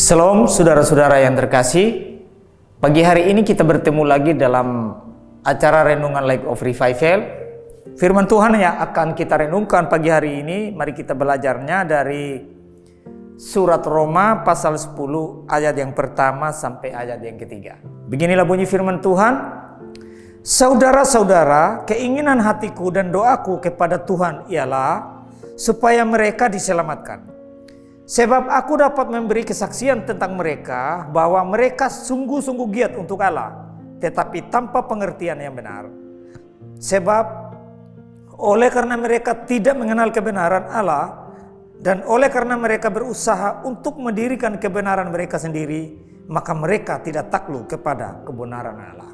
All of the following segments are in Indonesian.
Shalom saudara-saudara yang terkasih. Pagi hari ini kita bertemu lagi dalam acara renungan Life of Revival. Firman Tuhan yang akan kita renungkan pagi hari ini, mari kita belajarnya dari surat Roma pasal 10 ayat yang pertama sampai ayat yang ketiga. Beginilah bunyi firman Tuhan. Saudara-saudara, keinginan hatiku dan doaku kepada Tuhan ialah supaya mereka diselamatkan. Sebab aku dapat memberi kesaksian tentang mereka bahwa mereka sungguh-sungguh giat untuk Allah, tetapi tanpa pengertian yang benar. Sebab oleh karena mereka tidak mengenal kebenaran Allah, dan oleh karena mereka berusaha untuk mendirikan kebenaran mereka sendiri, maka mereka tidak takluk kepada kebenaran Allah.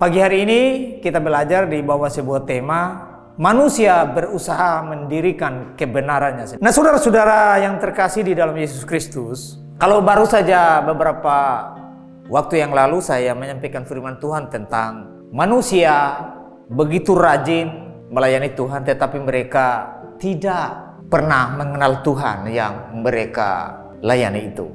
Pagi hari ini kita belajar di bawah sebuah tema, manusia berusaha mendirikan kebenarannya. Nah, saudara-saudara yang terkasih di dalam Yesus Kristus, kalau baru saja beberapa waktu yang lalu saya menyampaikan firman Tuhan tentang manusia begitu rajin melayani Tuhan, tetapi mereka tidak pernah mengenal Tuhan yang mereka layani itu.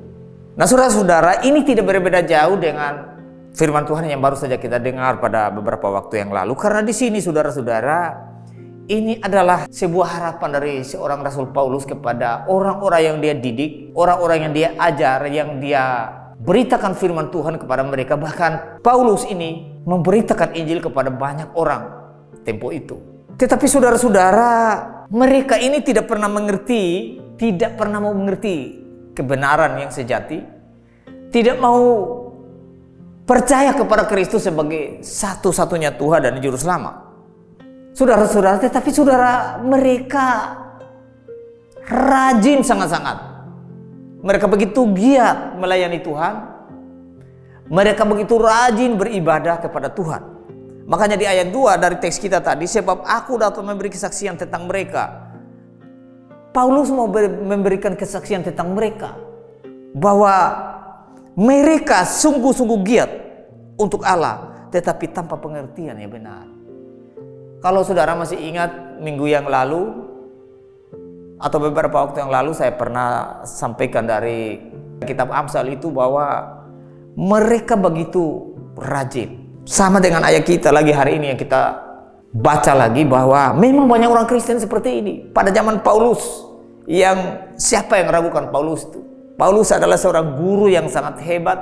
Nah, saudara-saudara, ini tidak berbeda jauh dengan firman Tuhan yang baru saja kita dengar pada beberapa waktu yang lalu. Karena di sini, saudara-saudara, ini adalah sebuah harapan dari seorang Rasul Paulus kepada orang-orang yang dia didik, orang-orang yang dia ajar, yang dia beritakan firman Tuhan kepada mereka. Bahkan Paulus ini memberitakan Injil kepada banyak orang tempo itu. Tetapi saudara-saudara, mereka ini tidak pernah mengerti, tidak pernah mau mengerti kebenaran yang sejati, tidak mau percaya kepada Kristus sebagai satu-satunya Tuhan dan Juru Selamat. Saudara-saudara, tetapi saudara, mereka rajin sangat-sangat. Mereka begitu giat melayani Tuhan. Mereka begitu rajin beribadah kepada Tuhan. Makanya di ayat 2 dari teks kita tadi, sebab aku dapat memberi kesaksian tentang mereka. Paulus mau memberikan kesaksian tentang mereka, bahwa mereka sungguh-sungguh giat untuk Allah, tetapi tanpa pengertian yang benar. Kalau saudara masih ingat minggu yang lalu atau beberapa waktu yang lalu, saya pernah sampaikan dari kitab Amsal itu bahwa mereka begitu rajin. Sama dengan ayat kita lagi hari ini yang kita baca lagi, bahwa memang banyak orang Kristen seperti ini. Pada zaman Paulus, yang siapa yang ragukan Paulus itu? Paulus adalah seorang guru yang sangat hebat,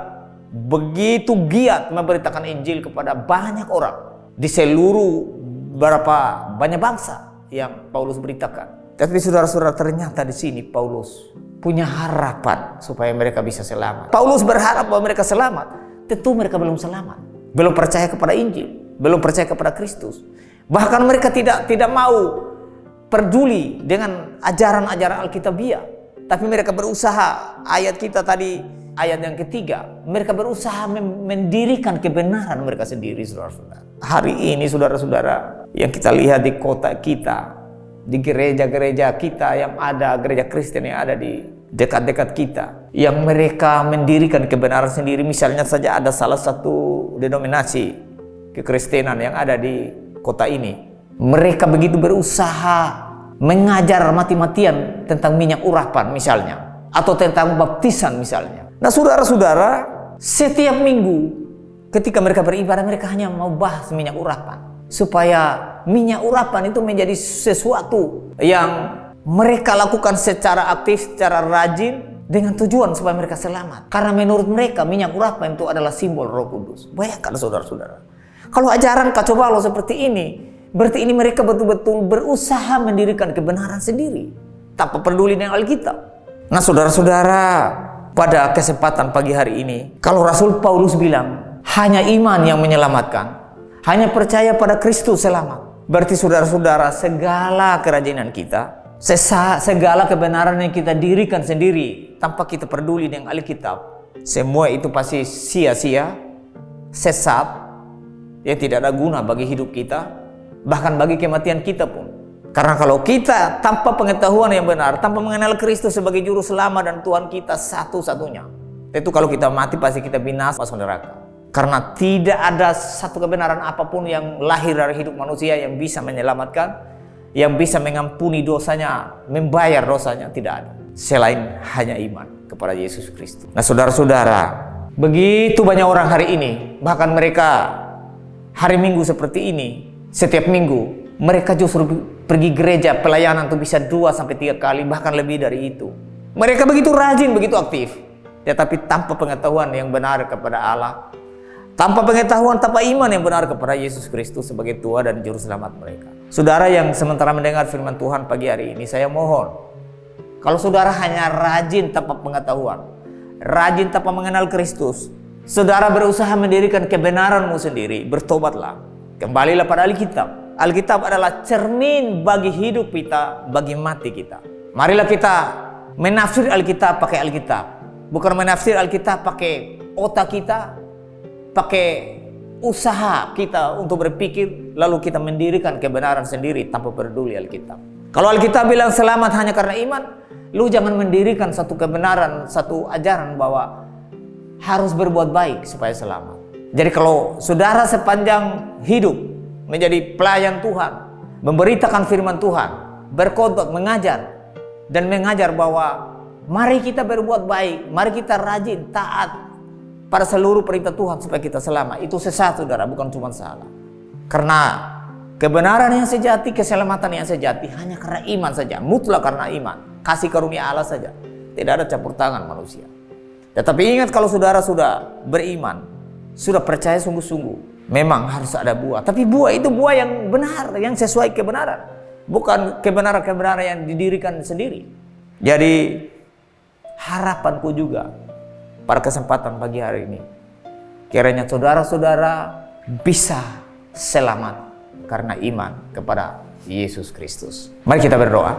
begitu giat memberitakan Injil kepada banyak orang di seluruh banyak bangsa yang Paulus beritakan. Tapi saudara-saudara, ternyata di sini Paulus punya harapan supaya mereka bisa selamat. Paulus berharap bahwa mereka selamat. Tentu mereka belum selamat, belum percaya kepada Injil, belum percaya kepada Kristus. Bahkan mereka tidak mau peduli dengan ajaran-ajaran Alkitabiah. Tapi mereka berusaha, ayat kita tadi, ayat yang ketiga, mereka berusaha mendirikan kebenaran mereka sendiri, saudara-saudara. Hari ini, saudara-saudara, yang kita lihat di kota kita, di gereja-gereja kita yang ada, gereja Kristen yang ada di dekat-dekat kita, yang mereka mendirikan kebenaran sendiri. Misalnya saja ada salah satu denominasi kekristenan yang ada di kota ini. Mereka begitu berusaha mengajar mati-matian tentang minyak urapan misalnya, atau tentang baptisan misalnya. Nah, saudara-saudara, setiap minggu ketika mereka beribadah, mereka hanya mau bahas minyak urapan, supaya minyak urapan itu menjadi sesuatu yang mereka lakukan secara aktif, secara rajin, dengan tujuan supaya mereka selamat. Karena menurut mereka minyak urapan itu adalah simbol Roh Kudus. Bayangkan saudara-saudara, kalau ajaran kacau balau seperti ini, berarti ini mereka betul-betul berusaha mendirikan kebenaran sendiri tanpa peduli dengan Alkitab. Nah, saudara-saudara, pada kesempatan pagi hari ini, kalau Rasul Paulus bilang hanya iman yang menyelamatkan, hanya percaya pada Kristus selamat, berarti saudara-saudara, segala kerajinan kita, segala kebenaran yang kita dirikan sendiri tanpa kita peduli dengan Alkitab, semua itu pasti sia-sia, sesat, yang tidak ada guna bagi hidup kita, bahkan bagi kematian kita pun. Karena kalau kita tanpa pengetahuan yang benar, tanpa mengenal Kristus sebagai juru selamat dan Tuhan kita satu-satunya, tentu kalau kita mati pasti kita binasa masuk neraka. Karena tidak ada satu kebenaran apapun yang lahir dari hidup manusia yang bisa menyelamatkan, yang bisa mengampuni dosanya, membayar dosanya, tidak ada. selain hanya iman kepada Yesus Kristus. Nah saudara-saudara, begitu banyak orang hari ini, bahkan mereka hari Minggu seperti ini, setiap minggu mereka justru pergi gereja pelayanan tuh bisa 2-3 kali, bahkan lebih dari itu. Mereka begitu rajin, begitu aktif, tetapi tanpa pengetahuan yang benar kepada Allah, tanpa pengetahuan, tanpa iman yang benar kepada Yesus Kristus sebagai Tuhan dan Juru Selamat mereka. Saudara yang sementara mendengar firman Tuhan pagi hari ini, saya mohon, kalau saudara hanya rajin tanpa pengetahuan, rajin tanpa mengenal Kristus, saudara berusaha mendirikan kebenaranmu sendiri, bertobatlah. Kembalilah pada Alkitab. Alkitab adalah cermin bagi hidup kita, bagi mati kita. Marilah kita menafsir Alkitab pakai Alkitab. Bukan menafsir Alkitab pakai otak kita, pakai usaha kita untuk berpikir, lalu kita mendirikan kebenaran sendiri tanpa peduli Alkitab. Kalau Alkitab bilang selamat hanya karena iman, lu jangan mendirikan satu kebenaran, satu ajaran bahwa harus berbuat baik supaya selamat. Jadi kalau saudara sepanjang hidup menjadi pelayan Tuhan, memberitakan firman Tuhan, berkhotbah, mengajar, dan mengajar bahwa mari kita berbuat baik, mari kita rajin, taat pada seluruh perintah Tuhan supaya kita selamat. Itu sesat saudara, bukan cuma salah. Karena kebenaran yang sejati, keselamatan yang sejati hanya karena iman saja, mutlak karena iman, kasih karunia Allah saja, tidak ada campur tangan manusia. Tetapi ingat, kalau saudara sudah beriman, sudah percaya sungguh-sungguh, memang harus ada buah. Tapi buah itu buah yang benar, yang sesuai kebenaran, bukan kebenaran-kebenaran yang didirikan sendiri. Jadi harapanku juga pada kesempatan pagi hari ini, kiranya saudara-saudara bisa selamat karena iman kepada Yesus Kristus. Mari kita berdoa.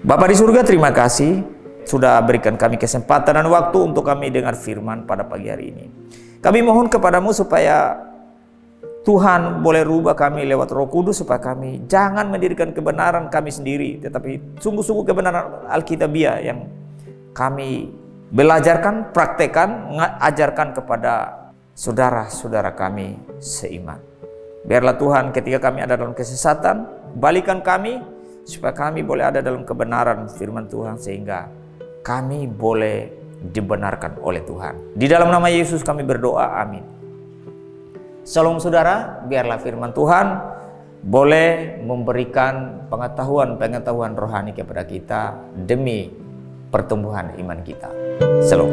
Bapa di surga, terima kasih sudah berikan kami kesempatan dan waktu untuk kami dengar firman pada pagi hari ini. Kami mohon kepadamu supaya Tuhan boleh rubah kami lewat Roh Kudus, supaya kami jangan mendirikan kebenaran kami sendiri, tetapi sungguh-sungguh kebenaran Alkitabiah yang kami belajarkan, praktekkan, ajarkan kepada saudara-saudara kami seiman. Biarlah Tuhan, ketika kami ada dalam kesesatan, balikan kami supaya kami boleh ada dalam kebenaran firman Tuhan, sehingga kami boleh dibenarkan oleh Tuhan. Di dalam nama Yesus kami berdoa, amin. Shalom saudara, biarlah firman Tuhan boleh memberikan pengetahuan rohani kepada kita demi pertumbuhan iman kita. Shalom.